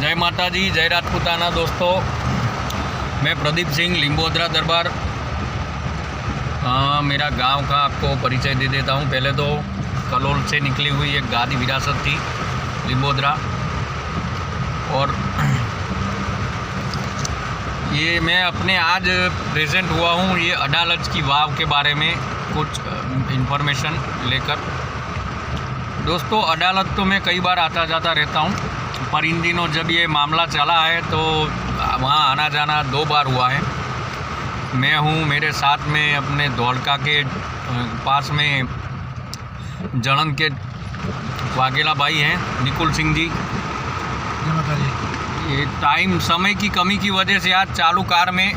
जय माता जी, जय राजपूताना। दोस्तों, मैं प्रदीप सिंह, लिंबोदरा दरबार। मेरा गांव का आपको परिचय दे देता हूं। पहले तो कलोल से निकली हुई एक गादी विरासत थी लिंबोदरा, और ये मैं अपने आज प्रेजेंट हुआ हूं ये अडालज की वाव के बारे में कुछ इन्फॉर्मेशन लेकर। दोस्तों, अडालज तो मैं कई बार आता जाता रहता हूं, पर इन दिनों जब ये मामला चला है तो वहाँ आना जाना 2 बार हुआ है। मैं हूँ, मेरे साथ में अपने धौलका के पास में जड़न के वाघेला भाई हैं, निकुल सिंह जी। ये टाइम समय की कमी की वजह से आज चालू कार में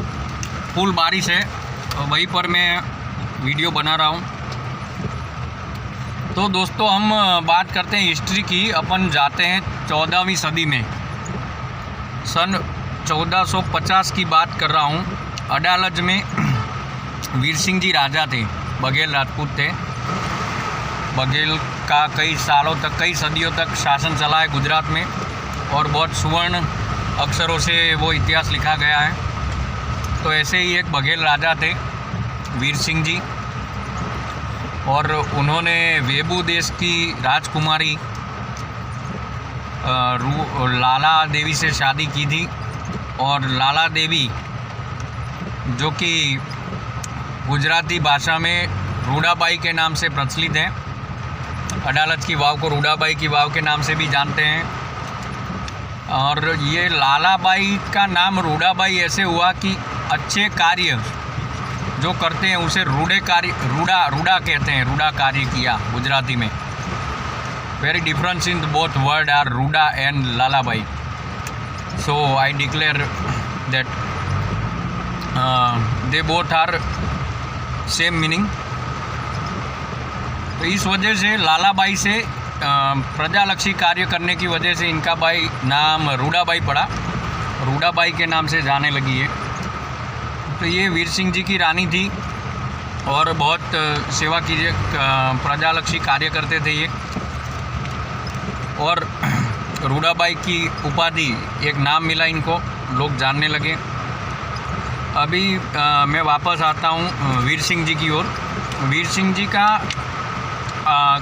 फुल बारिश है, और वहीं पर मैं वीडियो बना रहा हूँ। तो दोस्तों, हम बात करते हैं हिस्ट्री की। अपन जाते हैं 14वीं सदी में, सन 1450 की बात कर रहा हूँ। अडालज में वीर सिंह जी राजा थे, बघेल राजपूत थे। बघेल का कई सालों तक, कई सदियों तक शासन चला है गुजरात में, और बहुत सुवर्ण अक्षरों से वो इतिहास लिखा गया है। तो ऐसे ही एक बघेल राजा थे वीर सिंह जी, और उन्होंने वेबू देश की राजकुमारी लाला देवी से शादी की थी। और लाला देवी, जो कि गुजराती भाषा में रूडाबाई के नाम से प्रचलित है, अडालज की वाव को रूडाबाई की वाव के नाम से भी जानते हैं। और ये लालाबाई का नाम रूडाबाई ऐसे हुआ कि अच्छे कार्य जो करते हैं उसे रूड़ा कहते हैं। रूड़ा कार्य किया गुजराती में। Very difference in both word are रूड़ा एंड लालाबाई। So I declare that they both are same meaning. तो इस वजह से लालाबाई से प्रजालक्षी कार्य करने की वजह से इनका भाई नाम रूडाबाई पड़ा, रूडाबाई के नाम से जाने लगी है। तो ये वीर सिंह जी की रानी थी और बहुत सेवा की, प्रजालक्षी कार्य करते थे ये। और रूडाबाई की उपाधि, एक नाम मिला इनको, लोग जानने लगे। अभी मैं वापस आता हूँ वीर सिंह जी की ओर। वीर सिंह जी का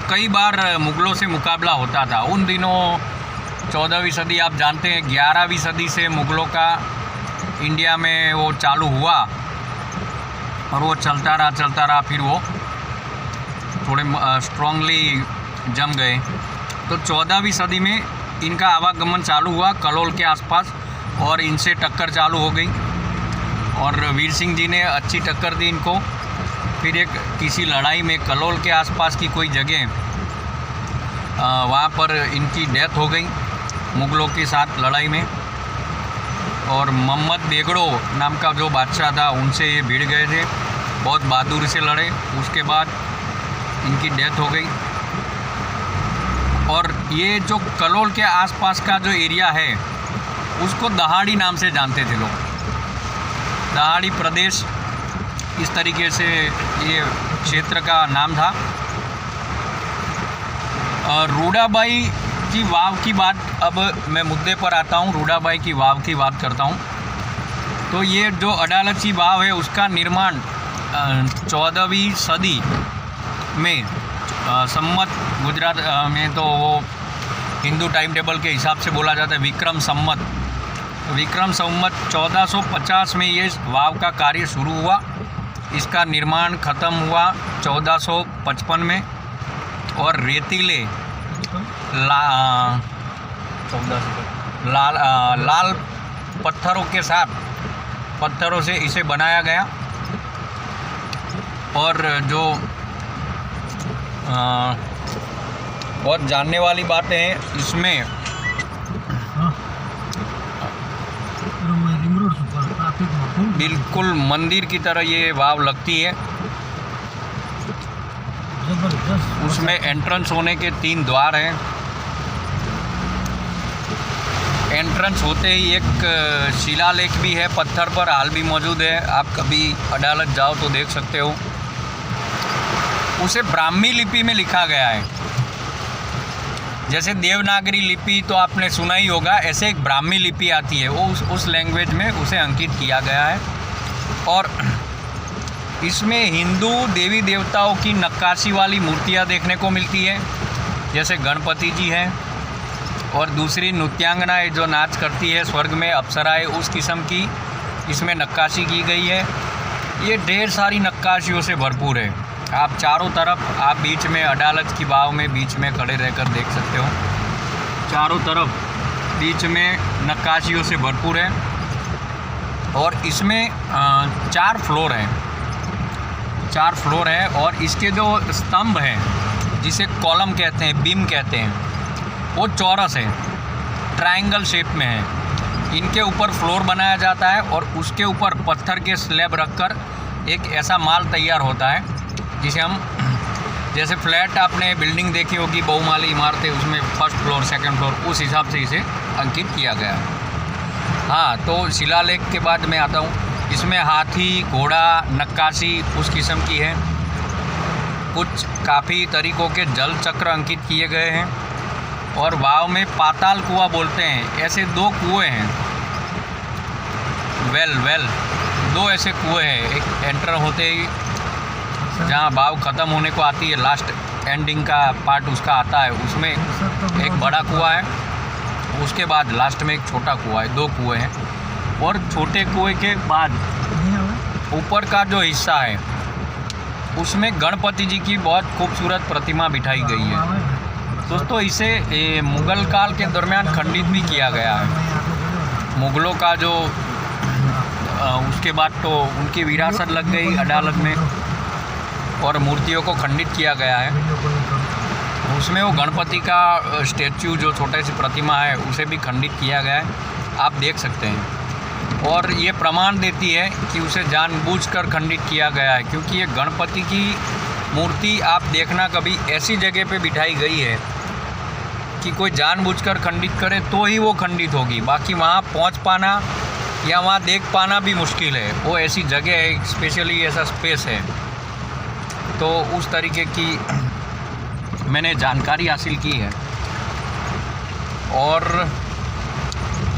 कई बार मुग़लों से मुकाबला होता था। उन दिनों 14वीं सदी, आप जानते हैं 11वीं सदी से मुग़लों का इंडिया में वो चालू हुआ, और वो चलता रहा। फिर वो थोड़े स्ट्रांगली जम गए। तो 14वीं सदी में इनका आवागमन चालू हुआ कलोल के आसपास, और इनसे टक्कर चालू हो गई। और वीर सिंह जी ने अच्छी टक्कर दी इनको। फिर एक किसी लड़ाई में कलोल के आसपास की कोई जगह, वहाँ पर इनकी डेथ हो गई मुग़लों के साथ लड़ाई में। और मोहम्मद बेगड़ो नाम का जो बादशाह था, उनसे ये भिड़ गए थे, बहुत बहादुरी से लड़े। उसके बाद इनकी डेथ हो गई। और ये जो कलोल के आसपास का जो एरिया है, उसको दहाड़ी नाम से जानते थे लोग। दहाड़ी प्रदेश, इस तरीके से ये क्षेत्र का नाम था। रूडाबाई की वाव की बात, अब मैं मुद्दे पर आता हूँ। रूडाबाई की वाव की बात करता हूँ। तो ये जो अडालज की वाव है, उसका निर्माण 14वीं सदी में, सम्मत गुजरात में तो वो हिंदू टाइम टेबल के हिसाब से बोला जाता है, विक्रम संवत 1450 में ये वाव का कार्य शुरू हुआ। इसका निर्माण ख़त्म हुआ 1455 में। और रेतीले लाल पत्थरों के साथ, पत्थरों से इसे बनाया गया। और जो बहुत जानने वाली बातें हैं इसमें, बिल्कुल मंदिर की तरह ये वाव लगती है। उसमें एंट्रेंस होने के 3 द्वार हैं। एंट्रेंस होते ही एक शिलालेख भी है, पत्थर पर हाल भी मौजूद है। आप कभी अडालज जाओ तो देख सकते हो। उसे ब्राह्मी लिपि में लिखा गया है। जैसे देवनागरी लिपि तो आपने सुना ही होगा, ऐसे एक ब्राह्मी लिपि आती है, वो उस लैंग्वेज में उसे अंकित किया गया है। और इसमें हिंदू देवी देवताओं की नक्काशी वाली मूर्तियाँ देखने को मिलती है, जैसे गणपति जी हैं, और दूसरी नृत्यांगनाएँ जो नाच करती है, स्वर्ग में अप्सराएँ, उस किस्म की इसमें नक्काशी की गई है। ये ढेर सारी नक्काशियों से भरपूर है। आप चारों तरफ, आप बीच में अडालज की वाव में बीच में खड़े रहकर देख सकते हो, चारों तरफ बीच में नक्काशियों से भरपूर है। और इसमें 4 फ्लोर हैं, 4 फ्लोर है। और इसके जो स्तंभ हैं, जिसे कॉलम कहते हैं, बीम कहते हैं, वो चौरस है, ट्रायंगल शेप में है। इनके ऊपर फ्लोर बनाया जाता है और उसके ऊपर पत्थर के स्लैब रखकर एक ऐसा माल तैयार होता है जिसे हम, जैसे फ्लैट आपने बिल्डिंग देखी होगी, बहुमाली इमारतें, उसमें फर्स्ट फ्लोर सेकंड फ्लोर, उस हिसाब से इसे अंकित किया गया है। हाँ, तो शिलालेख के बाद मैं आता हूँ। इसमें हाथी, घोड़ा नक्काशी उस किस्म की है। कुछ काफ़ी तरीक़ों के जल चक्र अंकित किए गए हैं। और वाव में पाताल कुआं बोलते हैं, ऐसे 2 कुएँ हैं, वेल 2 ऐसे कुएँ हैं। एक एंटर होते ही जहाँ वाव ख़त्म होने को आती है, लास्ट एंडिंग का पार्ट उसका आता है, उसमें एक बड़ा कुआं है, उसके बाद लास्ट में एक छोटा कुआं है, 2 कुएँ हैं। और छोटे कुएँ के बाद ऊपर का जो हिस्सा है उसमें गणपति जी की बहुत खूबसूरत प्रतिमा बिठाई गई है। दोस्तों, इसे मुग़ल काल के दरमियान खंडित भी किया गया है। मुग़लों का जो उसके बाद तो उनकी विरासत लग गई अदालत में और मूर्तियों को खंडित किया गया है। उसमें वो गणपति का स्टैचू, जो छोटे सी प्रतिमा है, उसे भी खंडित किया गया है, आप देख सकते हैं। और ये प्रमाण देती है कि उसे जानबूझकर खंडित किया गया है, क्योंकि ये गणपति की मूर्ति आप देखना कभी ऐसी जगह पे बिठाई गई है कि कोई जानबूझकर खंडित करे तो ही वो खंडित होगी, बाकी वहाँ पहुँच पाना या वहाँ देख पाना भी मुश्किल है। वो ऐसी जगह है, स्पेशली ऐसा स्पेस है। तो उस तरीके की मैंने जानकारी हासिल की है। और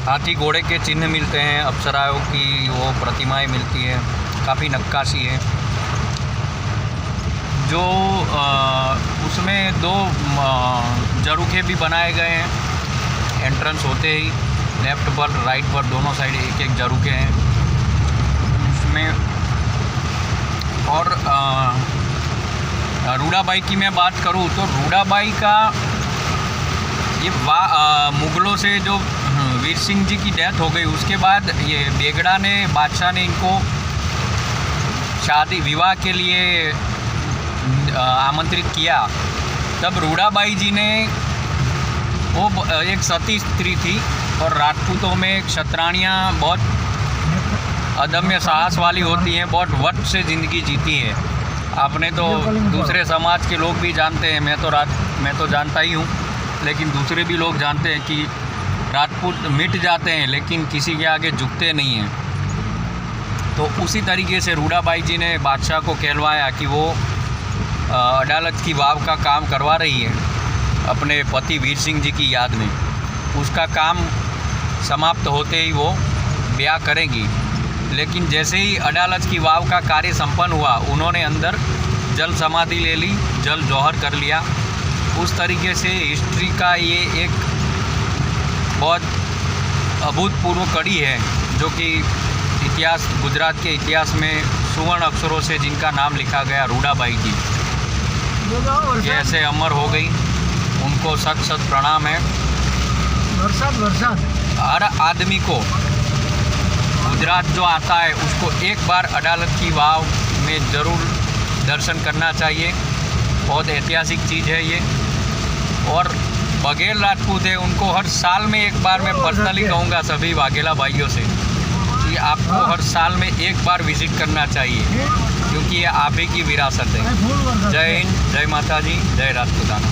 हाथी घोड़े के चिन्ह मिलते हैं, अप्सराओं की वो प्रतिमाएं मिलती हैं, काफ़ी नक्काशी है। जो उसमें 2 जरूखे भी बनाए गए हैं। एंट्रेंस होते ही लेफ़्ट पर राइट पर दोनों साइड एक जरूखे हैं उसमें। और रूड़ाबाई की मैं बात करूं तो रूड़ाबाई का ये मुग़लों से जो वीर सिंह जी की डेथ हो गई, उसके बाद ये बेगड़ा ने, बादशाह ने इनको शादी विवाह के लिए आमंत्रित किया। तब रूड़ाबाई जी ने, वो एक सती स्त्री थी और राजपूतों में क्षत्राणियाँ बहुत अदम्य साहस वाली होती हैं, बहुत वट से ज़िंदगी जीती है। आपने तो दूसरे समाज के लोग भी जानते हैं, मैं तो जानता ही हूँ, लेकिन दूसरे भी लोग जानते हैं कि राजपूत मिट जाते हैं लेकिन किसी के आगे झुकते नहीं हैं। तो उसी तरीके से रूड़ाबाई जी ने बादशाह को कहलवाया कि वो अदालत की वाव का काम करवा रही है अपने पति वीर सिंह जी की याद में। उसका काम समाप्त होते ही वो ब्याह करेंगी। लेकिन जैसे ही अदालत की वाव का कार्य संपन्न हुआ, उन्होंने अंदर जल समाधि ले ली, जल जौहर कर लिया। उस तरीके से हिस्ट्री का ये एक बहुत अभूतपूर्व कड़ी है, जो कि इतिहास, गुजरात के इतिहास में सुवर्ण अक्षरों से जिनका नाम लिखा गया, रूड़ाबाई जी, ये ऐसे अमर हो गई। उनको सत सत प्रणाम है। हर आदमी को गुजरात जो आता है उसको एक बार अदालत की वाव में ज़रूर दर्शन करना चाहिए। बहुत ऐतिहासिक चीज़ है ये। और बघेल राजपूत है, उनको हर साल में एक बार, मैं पर्सनली कहूँगा सभी वाघेला भाइयों से कि आपको हर साल में एक बार विज़िट करना चाहिए, क्योंकि ये आप ही की विरासत है। जय हिंद, जय माता जी, जय राजपूताना।